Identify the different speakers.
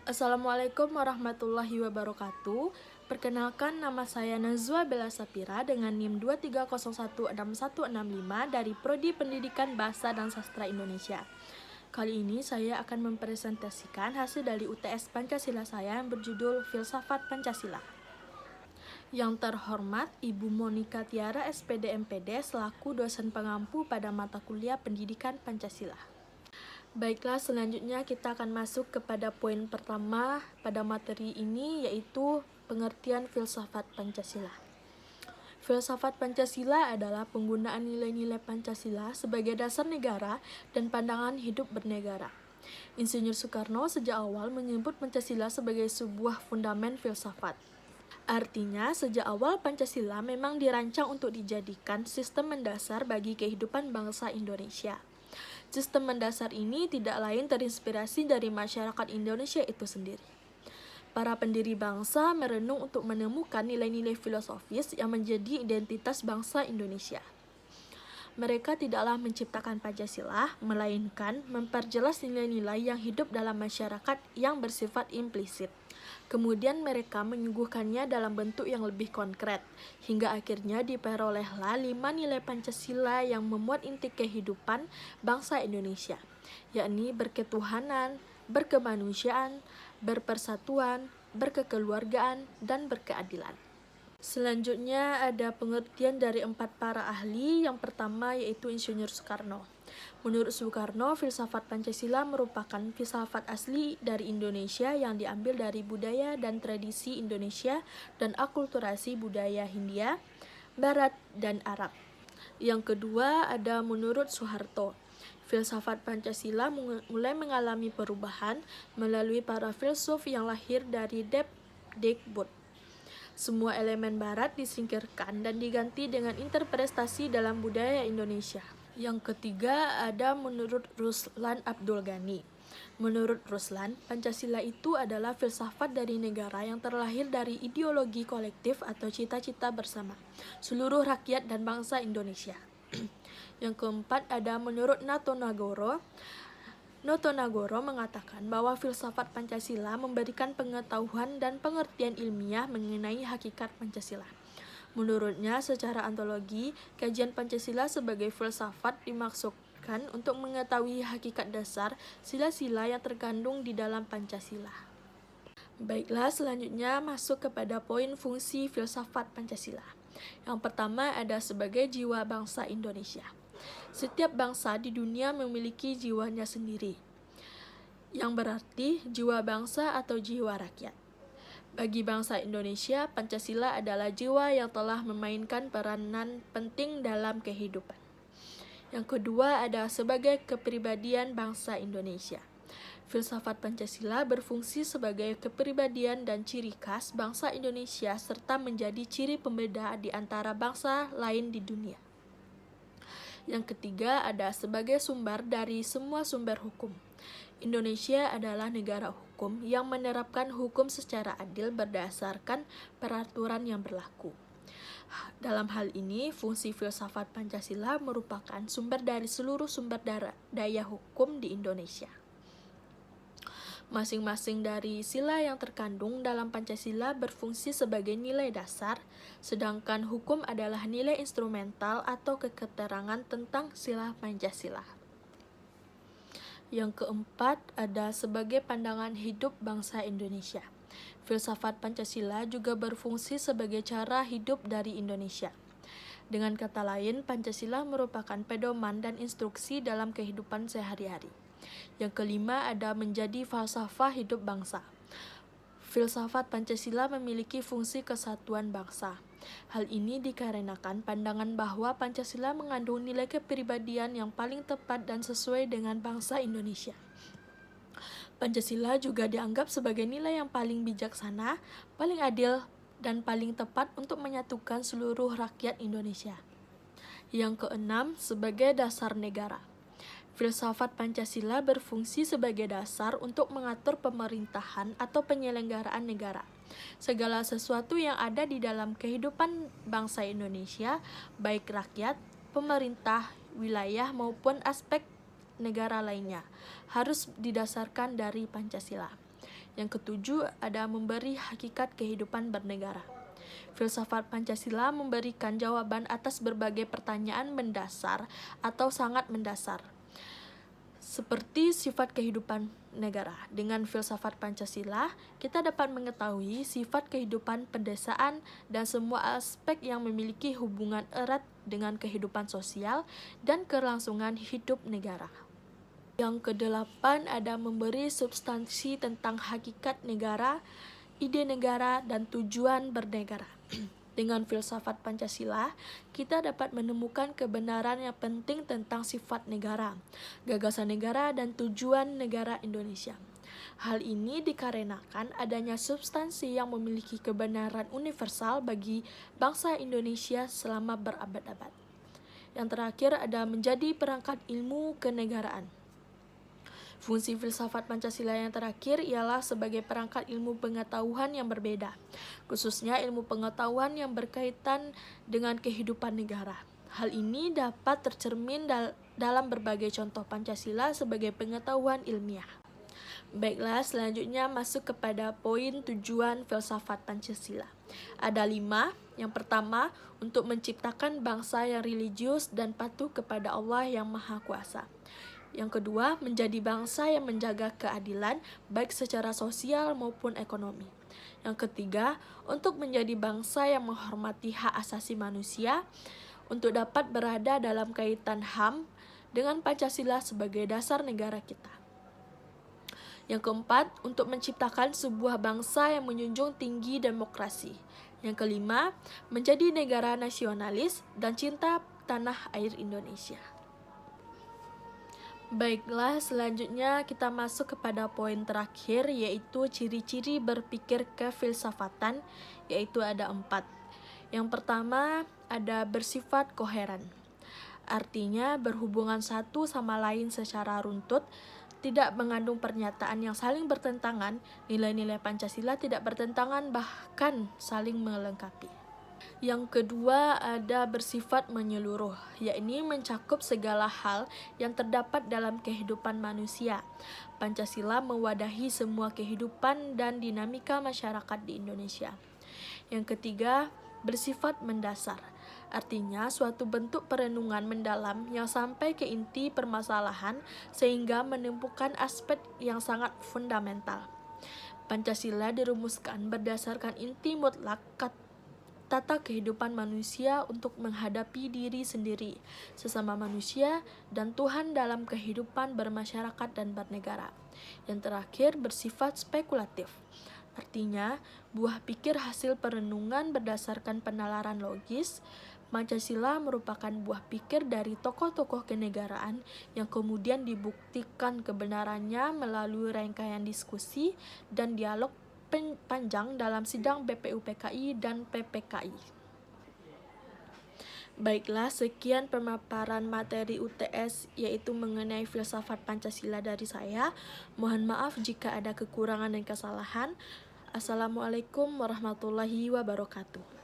Speaker 1: Assalamualaikum warahmatullahi wabarakatuh. Perkenalkan, nama saya Nazwa Bella Sapira dengan NIM 230161665 dari Prodi Pendidikan Bahasa dan Sastra Indonesia. Kali ini saya akan mempresentasikan hasil dari UTS Pancasila saya yang berjudul Filsafat Pancasila. Yang terhormat Ibu Monika Tiara SPD MPD selaku dosen pengampu pada mata kuliah Pendidikan Pancasila. Baiklah, selanjutnya kita akan masuk kepada poin pertama pada materi ini, yaitu pengertian filsafat Pancasila. Filsafat Pancasila adalah penggunaan nilai-nilai Pancasila sebagai dasar negara dan pandangan hidup bernegara. Insinyur Soekarno sejak awal menyebut Pancasila sebagai sebuah fundamen filsafat. Artinya, sejak awal Pancasila memang dirancang untuk dijadikan sistem mendasar bagi kehidupan bangsa Indonesia. Sistem mendasar ini tidak lain terinspirasi dari masyarakat Indonesia itu sendiri. Para pendiri bangsa merenung untuk menemukan nilai-nilai filosofis yang menjadi identitas bangsa Indonesia. Mereka tidaklah menciptakan Pancasila, melainkan memperjelas nilai-nilai yang hidup dalam masyarakat yang bersifat implisit. Kemudian mereka menyuguhkannya dalam bentuk yang lebih konkret, hingga akhirnya diperolehlah 5 nilai Pancasila yang memuat inti kehidupan bangsa Indonesia, yakni berketuhanan, berkemanusiaan, berpersatuan, berkekeluargaan, dan berkeadilan. Selanjutnya ada pengertian dari 4 para ahli. Yang pertama yaitu Insinyur Soekarno. Menurut Soekarno, filsafat Pancasila merupakan filsafat asli dari Indonesia yang diambil dari budaya dan tradisi Indonesia dan akulturasi budaya Hindia, Barat, dan Arab. Yang kedua ada menurut Soeharto. Filsafat Pancasila mulai mengalami perubahan melalui para filsuf yang lahir dari Depdikbud. Semua elemen barat disingkirkan dan diganti dengan interpretasi dalam budaya Indonesia. Yang ketiga ada menurut Ruslan Abdul Ghani. Menurut Ruslan, Pancasila itu adalah filsafat dari negara yang terlahir dari ideologi kolektif atau cita-cita bersama seluruh rakyat dan bangsa Indonesia. Yang keempat ada menurut Notonagoro mengatakan bahwa filsafat Pancasila memberikan pengetahuan dan pengertian ilmiah mengenai hakikat Pancasila. Menurutnya, secara ontologi, kajian Pancasila sebagai filsafat dimaksudkan untuk mengetahui hakikat dasar sila-sila yang terkandung di dalam Pancasila. Baiklah, selanjutnya masuk kepada poin fungsi filsafat Pancasila. Yang pertama ada sebagai jiwa bangsa Indonesia. Setiap bangsa di dunia memiliki jiwanya sendiri, yang berarti jiwa bangsa atau jiwa rakyat. Bagi bangsa Indonesia, Pancasila adalah jiwa yang telah memainkan peranan penting dalam kehidupan. Yang kedua ada sebagai kepribadian bangsa Indonesia. Filsafat Pancasila berfungsi sebagai kepribadian dan ciri khas bangsa Indonesia serta menjadi ciri pembeda di antara bangsa lain di dunia. Yang ketiga ada sebagai sumber dari semua sumber hukum. Indonesia adalah negara hukum yang menerapkan hukum secara adil berdasarkan peraturan yang berlaku. Dalam hal ini, fungsi filsafat Pancasila merupakan sumber dari seluruh sumber daya hukum di Indonesia. Masing-masing dari sila yang terkandung dalam Pancasila berfungsi sebagai nilai dasar, sedangkan hukum adalah nilai instrumental atau keterangan tentang sila Pancasila. Yang keempat ada sebagai pandangan hidup bangsa Indonesia. Filsafat Pancasila juga berfungsi sebagai cara hidup dari Indonesia. Dengan kata lain, Pancasila merupakan pedoman dan instruksi dalam kehidupan sehari-hari. Yang kelima ada menjadi falsafah hidup bangsa. Filsafat Pancasila memiliki fungsi kesatuan bangsa. Hal ini dikarenakan pandangan bahwa Pancasila mengandung nilai kepribadian yang paling tepat dan sesuai dengan bangsa Indonesia. Pancasila juga dianggap sebagai nilai yang paling bijaksana, paling adil, dan paling tepat untuk menyatukan seluruh rakyat Indonesia. Yang keenam, sebagai dasar negara. Filsafat Pancasila berfungsi sebagai dasar untuk mengatur pemerintahan atau penyelenggaraan negara. Segala sesuatu yang ada di dalam kehidupan bangsa Indonesia, baik rakyat, pemerintah, wilayah maupun aspek negara lainnya, harus didasarkan dari Pancasila. Yang ketujuh, ada memberi hakikat kehidupan bernegara. Filsafat Pancasila memberikan jawaban atas berbagai pertanyaan mendasar atau sangat mendasar, seperti sifat kehidupan negara. Dengan filsafat Pancasila, kita dapat mengetahui sifat kehidupan pedesaan dan semua aspek yang memiliki hubungan erat dengan kehidupan sosial dan kelangsungan hidup negara. Yang kedelapan, ada memberi substansi tentang hakikat negara, ide negara, dan tujuan bernegara. Dengan filsafat Pancasila, kita dapat menemukan kebenaran yang penting tentang sifat negara, gagasan negara, dan tujuan negara Indonesia. Hal ini dikarenakan adanya substansi yang memiliki kebenaran universal bagi bangsa Indonesia selama berabad-abad. Yang terakhir, ada menjadi perangkat ilmu kenegaraan. Fungsi filsafat Pancasila yang terakhir ialah sebagai perangkat ilmu pengetahuan yang berbeda, khususnya ilmu pengetahuan yang berkaitan dengan kehidupan negara. Hal ini dapat tercermin dalam berbagai contoh Pancasila sebagai pengetahuan ilmiah. Baiklah, selanjutnya masuk kepada poin tujuan filsafat Pancasila. Ada 5. Yang pertama, untuk menciptakan bangsa yang religius dan patuh kepada Allah yang Maha Kuasa. Yang kedua, menjadi bangsa yang menjaga keadilan baik secara sosial maupun ekonomi. Yang ketiga, untuk menjadi bangsa yang menghormati hak asasi manusia untuk dapat berada dalam kaitan HAM dengan Pancasila sebagai dasar negara kita. Yang keempat, untuk menciptakan sebuah bangsa yang menjunjung tinggi demokrasi. Yang kelima, menjadi negara nasionalis dan cinta tanah air Indonesia. Baiklah, selanjutnya kita masuk kepada poin terakhir, yaitu ciri-ciri berpikir kefilsafatan, yaitu ada 4. Yang pertama, ada bersifat koheren. Artinya berhubungan satu sama lain secara runtut, tidak mengandung pernyataan yang saling bertentangan, nilai-nilai Pancasila tidak bertentangan, bahkan saling melengkapi. Yang kedua, ada bersifat menyeluruh, yakni mencakup segala hal yang terdapat dalam kehidupan manusia. Pancasila mewadahi semua kehidupan dan dinamika masyarakat di Indonesia. Yang ketiga, bersifat mendasar. Artinya suatu bentuk perenungan mendalam yang sampai ke inti permasalahan sehingga menemukan aspek yang sangat fundamental. Pancasila dirumuskan berdasarkan inti mutlak tata kehidupan manusia untuk menghadapi diri sendiri, sesama manusia, dan Tuhan dalam kehidupan bermasyarakat dan bernegara. Yang terakhir, bersifat spekulatif. Artinya, buah pikir hasil perenungan berdasarkan penalaran logis. Pancasila merupakan buah pikir dari tokoh-tokoh kenegaraan yang kemudian dibuktikan kebenarannya melalui rangkaian diskusi dan dialog panjang dalam sidang BPUPKI dan PPKI. Baiklah, sekian pemaparan materi UTS yaitu mengenai filsafat Pancasila dari saya. Mohon maaf jika ada kekurangan dan kesalahan. Assalamualaikum warahmatullahi wabarakatuh.